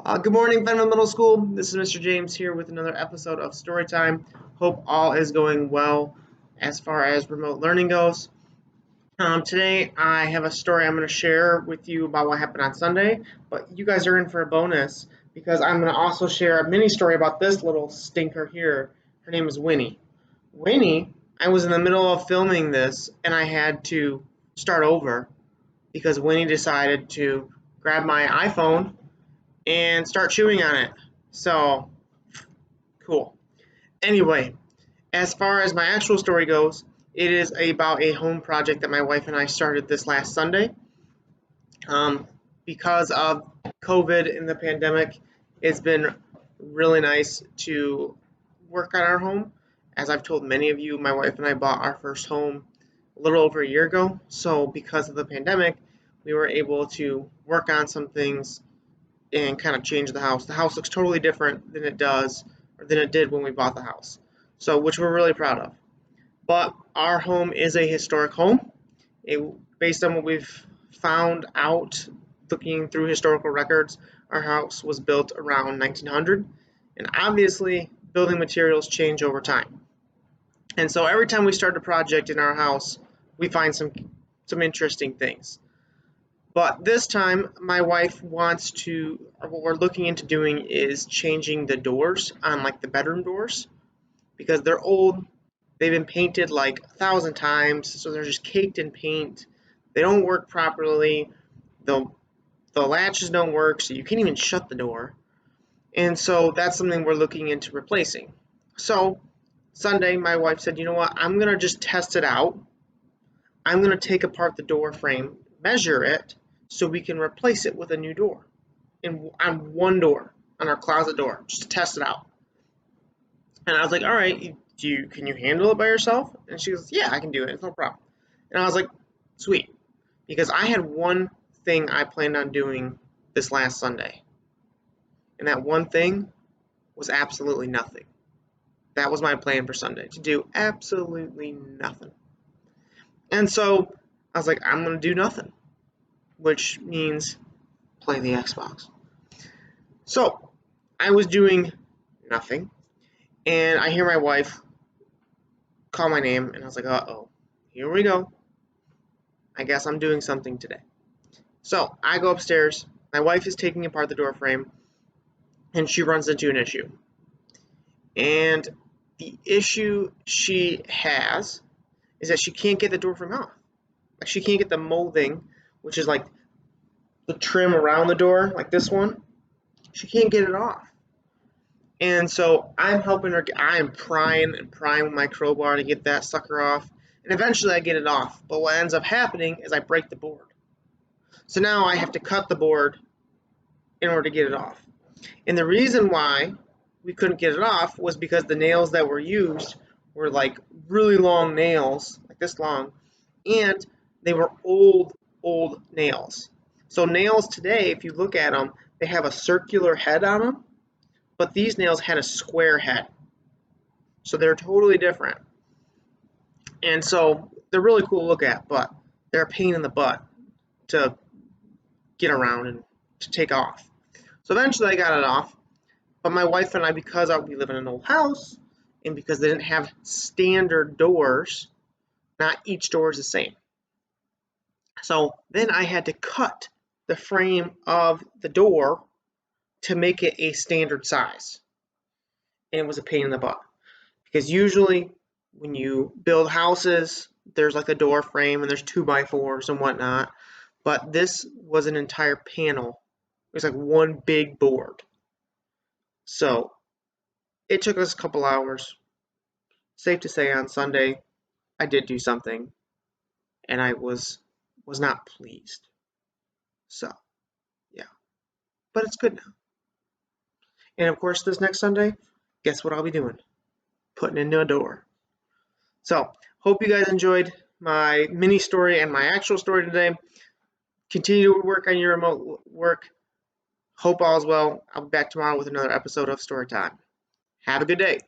Good morning, Fennville Middle School. This is Mr. James here with another episode of Storytime. Hope all is going well as far as remote learning goes. Today, I have a story I'm going to share with you about what happened on Sunday, but you guys are in for a bonus because I'm going to also share a mini story about this little stinker here. Her name is Winnie. Winnie, I was in the middle of filming this and I had to start over because Winnie decided to grab my iPhone and start chewing on it. So, cool. Anyway, as far as my actual story goes, it is about a home project that my wife and I started this last Sunday. Because of COVID and the pandemic, it's been really nice to work on our home. As I've told many of you, my wife and I bought our first home a little over a year ago. So, because of the pandemic, we were able to work on some things and kind of change the house. The house looks totally different than it did when we bought the house. So, which we're really proud of. But our home is a historic home. Based on what we've found out looking through historical records, our house was built around 1900, and obviously building materials change over time. And so every time we start a project in our house, we find some interesting things. But this time, my wife wants to, or what we're looking into doing is changing the doors on like the bedroom doors because they're old. They've been painted like 1,000 times, so they're just caked in paint. They don't work properly. The latches don't work, so you can't even shut the door. And so that's something we're looking into replacing. So Sunday, my wife said, you know what, I'm going to just test it out. I'm going to take apart the door frame, measure it, so we can replace it with a new door. On one door, on our closet door, just to test it out. And I was like, all right, can you handle it by yourself? And she goes, yeah, I can do it. It's no problem. And I was like, sweet. Because I had one thing I planned on doing this last Sunday. And that one thing was absolutely nothing. That was my plan for Sunday, to do absolutely nothing. And so I was like, I'm going to do nothing, which means play the Xbox. So I was doing nothing, and I hear my wife call my name, and I was like, uh-oh, here we go. I guess I'm doing something today. So I go upstairs. My wife is taking apart the door frame, and she runs into an issue. And the issue she has is that she can't get the door frame off. Like, she can't get the molding, which is like the trim around the door, like this one. She can't get it off. And so I'm helping her. I am prying and prying with my crowbar to get that sucker off. And eventually I get it off. But what ends up happening is I break the board. So now I have to cut the board in order to get it off. And the reason why we couldn't get it off was because the nails that were used were like really long nails, like this long, and they were old nails. So nails today, if you look at them, they have a circular head on them, but these nails had a square head. So they're totally different. And so they're really cool to look at, but they're a pain in the butt to get around and to take off. So eventually I got it off, but my wife and I, because we live in an old house, and because they didn't have standard doors, not each door is the same. So then I had to cut the frame of the door to make it a standard size. And it was a pain in the butt. Because usually when you build houses, there's like a door frame and there's 2x4s and whatnot. But this was an entire panel. It was like one big board. So it took us a couple hours. Safe to say on Sunday, I did do something. And I was not pleased. So, yeah. But it's good now. And of course, this next Sunday, guess what I'll be doing? Putting in a door. So, hope you guys enjoyed my mini story and my actual story today. Continue to work on your remote work. Hope all is well. I'll be back tomorrow with another episode of Storytime. Have a good day.